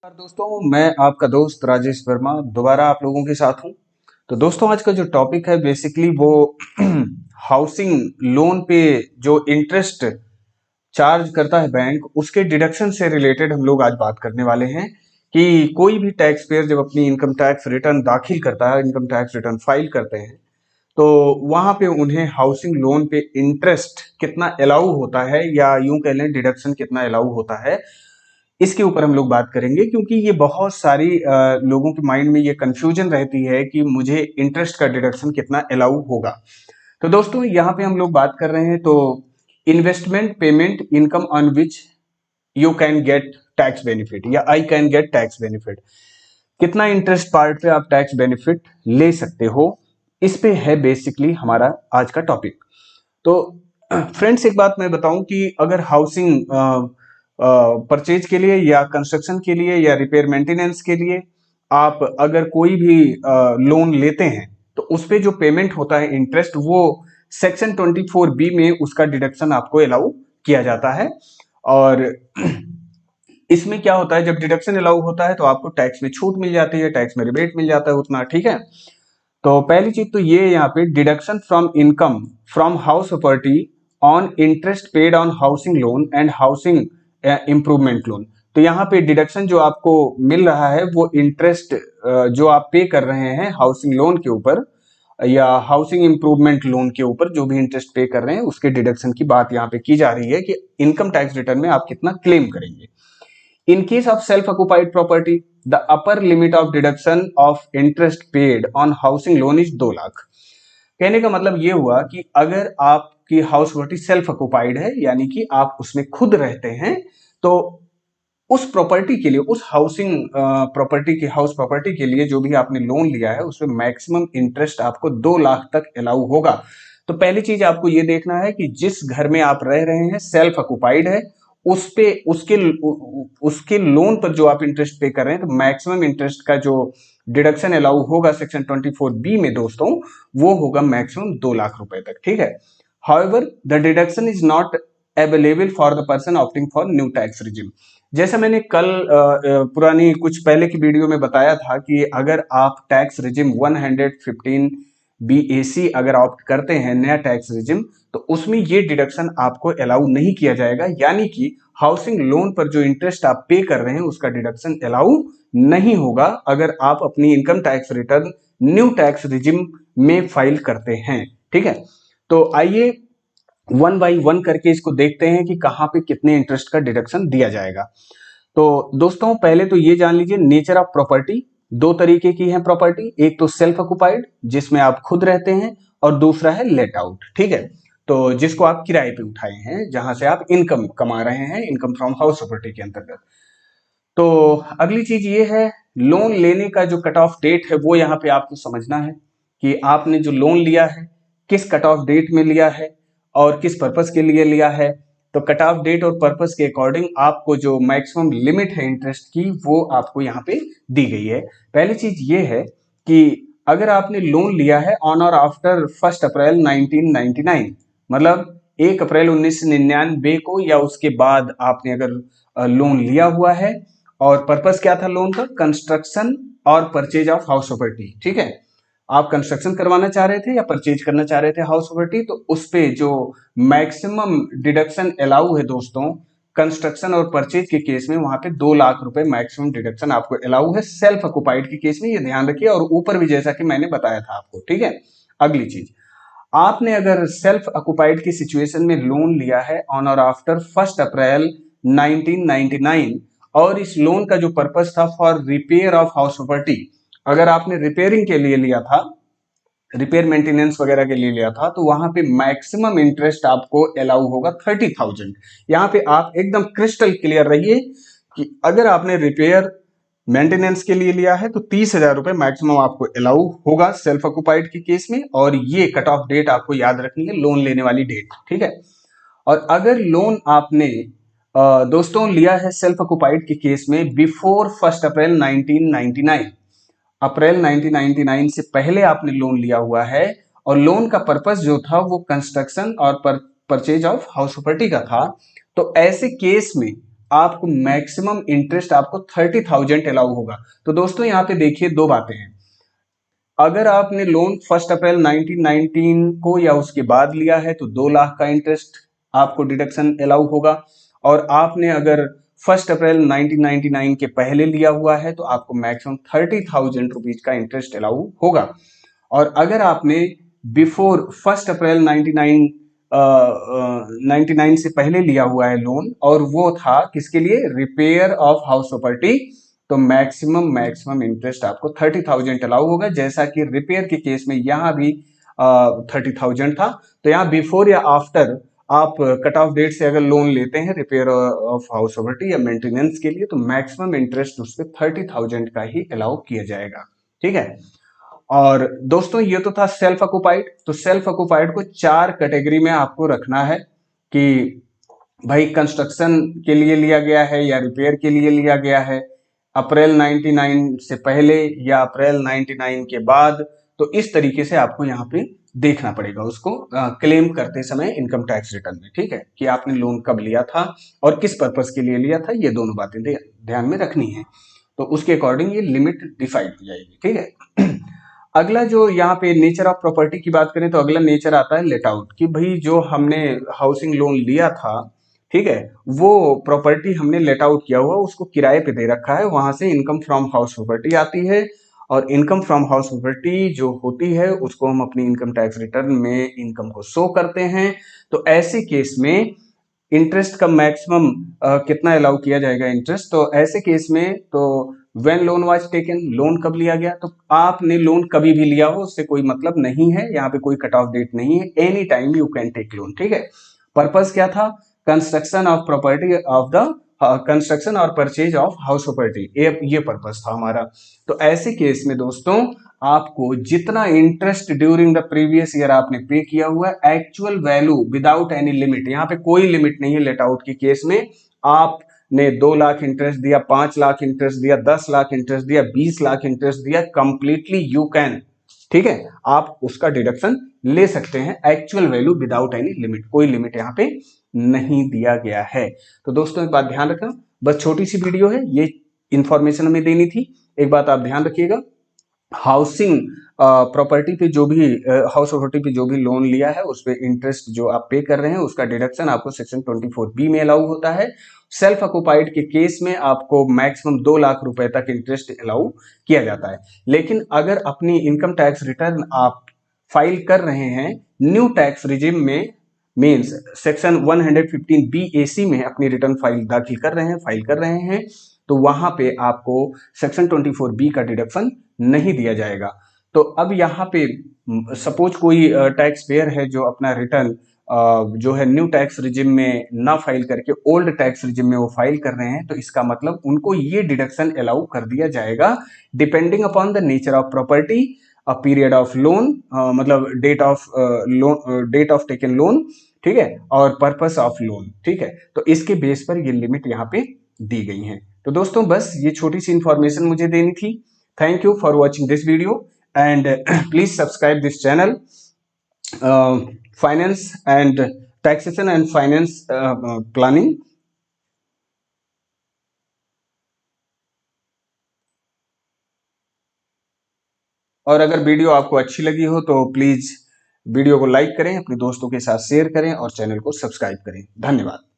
नमस्कार दोस्तों, मैं आपका दोस्त राजेश वर्मा दोबारा आप लोगों के साथ हूं। तो दोस्तों, आज का जो टॉपिक है बेसिकली वो हाउसिंग लोन पे जो इंटरेस्ट चार्ज करता है बैंक, उसके डिडक्शन से रिलेटेड हम लोग आज बात करने वाले हैं कि कोई भी टैक्स पेयर जब अपनी इनकम टैक्स रिटर्न दाखिल करता है, इनकम टैक्स रिटर्न फाइल करते हैं, तो वहां पे उन्हें हाउसिंग लोन पे इंटरेस्ट कितना अलाउ होता है या यूं कह लें डिडक्शन कितना अलाउ होता है, इसके ऊपर हम लोग बात करेंगे। क्योंकि ये बहुत सारी लोगों के माइंड में ये कंफ्यूजन रहती है कि मुझे इंटरेस्ट का डिडक्शन कितना अलाउ होगा। तो दोस्तों, यहाँ पे हम लोग बात कर रहे हैं तो investment payment income on which you can get tax benefit या I can get tax benefit, कितना इंटरेस्ट पार्ट पे आप टैक्स बेनिफिट ले सकते हो, इस पे है बेसिकली हमारा आज का टॉपिक। तो फ्रेंड्स, एक बात मैं बताऊं कि अगर हाउसिंग परचेज के लिए या कंस्ट्रक्शन के लिए या रिपेयर मेंटेनेंस के लिए आप अगर कोई भी लोन लेते हैं तो उस पे जो पेमेंट होता है इंटरेस्ट, वो सेक्शन 24B में उसका डिडक्शन आपको अलाउ किया जाता है। और इसमें क्या होता है, जब डिडक्शन अलाउ होता है तो आपको टैक्स में छूट मिल जाती है, टैक्स में रिबेट मिल जाता है उतना, ठीक है। तो पहली चीज तो ये यहाँ पे deduction from income from house property on interest paid on housing loan and housing improvement loan. तो यहाँ पे डिडक्शन जो आपको मिल रहा है वो इंटरेस्ट जो आप पे कर रहे हैं हाउसिंग लोन के ऊपर या हाउसिंग इम्प्रूवमेंट लोन के ऊपर, जो भी इंटरेस्ट पे कर रहे हैं उसके डिडक्शन की बात यहाँ पे की जा रही है कि इनकम टैक्स रिटर्न में आप कितना क्लेम करेंगे। In case of self-occupied property, the upper limit of deduction of interest paid on housing loan is 2 lakh. कहने का मतलब ये हुआ कि अगर आपकी हाउस प्रॉपर्टी सेल्फ ऑक्युपाइड है, यानी कि आप उसमें खुद रहते हैं, तो उस प्रॉपर्टी के लिए, उस हाउसिंग प्रॉपर्टी के हाउस प्रॉपर्टी के लिए जो भी आपने लोन लिया है उसमें मैक्सिमम इंटरेस्ट आपको 2 लाख तक अलाउ होगा। तो पहली चीज आपको ये देखना है कि जिस घर में आप रह रहे हैं सेल्फ ऑक्युपाइड है, उस पे उसके लोन पर जो आप इंटरेस्ट पे कर रहे हैं, तो मैक्सिमम इंटरेस्ट का जो डिडक्शन अलाउ होगा सेक्शन 24B में दोस्तों, वो होगा मैक्सिमम 2 लाख रुपए तक, ठीक है। However the deduction is not available for the person opting for new tax regime. जैसा मैंने कल पुरानी कुछ पहले की वीडियो में बताया था कि अगर आप टैक्स रिजिम 115BAC अगर ऑप्ट करते हैं, नया टैक्स रिजिम, तो उसमें ये डिडक्शन आपको अलाउ नहीं किया जाएगा, यानी कि हाउसिंग लोन पर जो इंटरेस्ट आप पे कर रहे हैं उसका डिडक्शन अलाउ नहीं होगा अगर आप अपनी income tax return new tax regime में फाइल करते हैं, ठीक है। तो आइए वन बाई वन करके इसको देखते हैं कि कहां पे कितने इंटरेस्ट का डिडक्शन दिया जाएगा। तो दोस्तों, पहले तो ये जान लीजिए नेचर ऑफ प्रॉपर्टी। 2 तरीके की है प्रॉपर्टी, एक तो सेल्फ ऑक्युपाइड जिसमें आप खुद रहते हैं, और दूसरा है लेट आउट, ठीक है। तो जिसको आप किराए पे उठाए हैं, जहां से आप इनकम कमा रहे हैं, इनकम फ्रॉम हाउस प्रॉपर्टी के अंतर्गत। तो अगली चीज ये है, लोन लेने का जो कट ऑफ डेट है वो यहाँ पे आपको समझना है कि आपने जो लोन लिया है किस कट ऑफ डेट में लिया है और किस पर्पस के लिए लिया है। तो कट ऑफ डेट और पर्पस के अकॉर्डिंग आपको जो मैक्सिमम लिमिट है इंटरेस्ट की, वो आपको यहाँ पे दी गई है। पहली चीज ये है कि अगर आपने लोन लिया है ऑन और आफ्टर 1 अप्रैल 1999, मतलब 1 अप्रैल 1999 को या उसके बाद आपने अगर लोन लिया हुआ है, और पर्पस क्या था लोन का, कंस्ट्रक्शन और परचेज ऑफ हाउस प्रॉपर्टी, ठीक है। आप कंस्ट्रक्शन करवाना चाह रहे थे या परचेज करना चाह रहे थे हाउस प्रॉपर्टी, तो उस पे जो मैक्सिमम डिडक्शन अलाउ है दोस्तों, कंस्ट्रक्शन और परचेज के केस में वहां पे 2 लाख रुपए मैक्सिमम डिडक्शन आपको अलाउ है सेल्फ ऑक्युपाइड के केस में, ये ध्यान रखिए। और ऊपर भी जैसा कि मैंने बताया था आपको, ठीक है। अगली चीज, आपने अगर सेल्फ ऑक्युपाइड की सिचुएशन में लोन लिया है ऑन और आफ्टर 1 अप्रैल 1999, और इस लोन का जो पर्पस था for repair of house property, अगर आपने रिपेयरिंग के लिए लिया था, रिपेयर मेंटेनेंस वगैरह के लिए लिया था, तो वहां पे मैक्सिमम इंटरेस्ट आपको अलाउ होगा 30,000। यहाँ पे आप एकदम क्रिस्टल क्लियर रहिए कि अगर आपने रिपेयर मेंटेनेंस के लिए लिया है तो 30,000 रुपए मैक्सिमम आपको अलाउ होगा सेल्फ ऑक्युपाइड के केस में। और ये कट ऑफ डेट आपको याद रखनी है, लोन लेने वाली डेट, ठीक है। और अगर लोन आपने दोस्तों लिया है सेल्फ ऑक्युपाइड के केस में बिफोर 1 अप्रैल 1999, अप्रैल 1999 से पहले आपने लोन लिया हुआ है, और लोन का पर्पस जो था वो कंस्ट्रक्शन और परचेज ऑफ हाउस प्रॉपर्टी का था, तो ऐसे केस में आपको मैक्सिमम इंटरेस्ट आपको 30,000 अलाउ होगा। तो दोस्तों यहाँ पे देखिए दो बातें हैं। अगर आपने लोन 1 अप्रैल 1919 को या उसके बाद लिया है तो 2 लाख का इंटरेस्ट आपको डिडक्शन अलाउ होगा, और आपने अगर 1 अप्रैल 1999 के पहले लिया हुआ है तो आपको मैक्सिमम 30,000 रुपीज का इंटरेस्ट अलाउ होगा। और अगर आपने बिफोर 1 अप्रैल 99 से पहले लिया हुआ है लोन, और वो था किसके लिए, रिपेयर ऑफ हाउस प्रॉपर्टी, तो मैक्सिमम इंटरेस्ट आपको 30,000 अलाउ होगा। जैसा कि रिपेयर के केस में यहाँ भी 30,000 था, तो यहाँ बिफोर या आफ्टर आप कट ऑफ डेट से अगर लोन लेते हैं रिपेयर ऑफ हाउस प्रॉपर्टी या मेंटेनेंस के लिए, तो मैक्सिमम इंटरेस्ट उस पर 30,000 का ही अलाउ किया जाएगा। ठीक है। और दोस्तों ये तो था सेल्फ ऑक्युपाइड। तो सेल्फ ऑक्युपाइड को 4 कैटेगरी में आपको रखना है कि भाई कंस्ट्रक्शन के लिए लिया गया है या रिपेयर के लिए लिया गया है, अप्रैल 99 से पहले या अप्रैल 99 के बाद। तो इस तरीके से आपको यहाँ पे देखना पड़ेगा उसको क्लेम करते समय इनकम टैक्स रिटर्न में। ठीक है, कि आपने लोन कब लिया था और किस पर्पस के लिए लिया था, ये दोनों बातें ध्यान में रखनी है। तो उसके अकॉर्डिंग ये लिमिट डिफाइड हो जाएगी। ठीक है। अगला जो यहाँ पे नेचर ऑफ प्रॉपर्टी की बात करें तो अगला नेचर आता है लेट आउट, कि भाई जो हमने हाउसिंग लोन लिया था, ठीक है, वो प्रॉपर्टी हमने लेट आउट किया हुआ, उसको किराए पे दे रखा है, वहां से इनकम फ्रॉम हाउस प्रॉपर्टी आती है। और इनकम फ्रॉम हाउस प्रॉपर्टी जो होती है उसको हम अपनी इनकम टैक्स रिटर्न में इनकम को शो करते हैं। तो ऐसे केस में इंटरेस्ट का मैक्सिमम कितना अलाउ किया जाएगा इंटरेस्ट, तो ऐसे केस में तो when loan was taken, loan कब लिया गया, तो आपने लोन कभी भी लिया हो उससे कोई मतलब नहीं है, यहाँ पे कोई कट ऑफ डेट नहीं है, any time you can take loan. ठीक है। पर्पस क्या था, construction of property of the construction और परचेज ऑफ हाउस प्रॉपर्टी, ये पर्पस था हमारा। तो ऐसे केस में दोस्तों आपको जितना interest during the previous year आपने पे किया हुआ है, actual value without any limit, यहाँ पे कोई लिमिट नहीं है लेट आउट के केस में। आपने 2 लाख इंटरेस्ट दिया, 5 लाख इंटरेस्ट दिया, 10 लाख इंटरेस्ट दिया, 20 लाख इंटरेस्ट दिया, कंप्लीटली यू कैन, ठीक है, आप उसका डिडक्शन ले सकते हैं, actual value without any limit, कोई लिमिट यहाँ पे नहीं दिया गया है। तो दोस्तों एक बात ध्यान रखना, बस छोटी सी वीडियो है, ये इंफॉर्मेशन हमें देनी थी। एक बात आप ध्यान रखिएगा, हाउसिंग प्रॉपर्टी पे जो भी हाउस प्रॉपर्टी पे जो भी लोन लिया है उस पे इंटरेस्ट जो आप पे कर रहे हैं उसका डिडक्शन आपको सेक्शन 24B में अलाउ होता है। सेल्फ ऑक्युपाइड के केस में आपको मैक्सिमम 2 लाख रुपए तक इंटरेस्ट अलाउ किया जाता है। लेकिन अगर अपनी इनकम टैक्स रिटर्न आप फाइल कर रहे हैं न्यू टैक्स रिजिम में, मीन्स सेक्शन 115BAC में अपनी रिटर्न फाइल दाखिल कर रहे हैं, फाइल कर रहे हैं, तो वहां पे आपको सेक्शन 24B का डिडक्शन नहीं दिया जाएगा। तो अब यहाँ पे सपोज कोई टैक्स पेयर है जो अपना रिटर्न जो है न्यू टैक्स रिजिम में ना फाइल करके ओल्ड टैक्स रिजिम में वो फाइल कर रहे हैं, तो इसका मतलब उनको ये डिडक्शन अलाउ कर दिया जाएगा depending upon the nature of property, a period of loan, मतलब date of loan, date of taken loan, ठीक है, और पर्पस ऑफ लोन। ठीक है, तो इसके बेस पर ये लिमिट यहाँ पे दी गई है। तो दोस्तों बस ये छोटी सी इंफॉर्मेशन मुझे देनी थी। Thank you for watching this video and please subscribe this channel finance and taxation and finance planning. और अगर वीडियो आपको अच्छी लगी हो तो प्लीज वीडियो को लाइक करें, अपने दोस्तों के साथ शेयर करें और चैनल को सब्सक्राइब करें। धन्यवाद।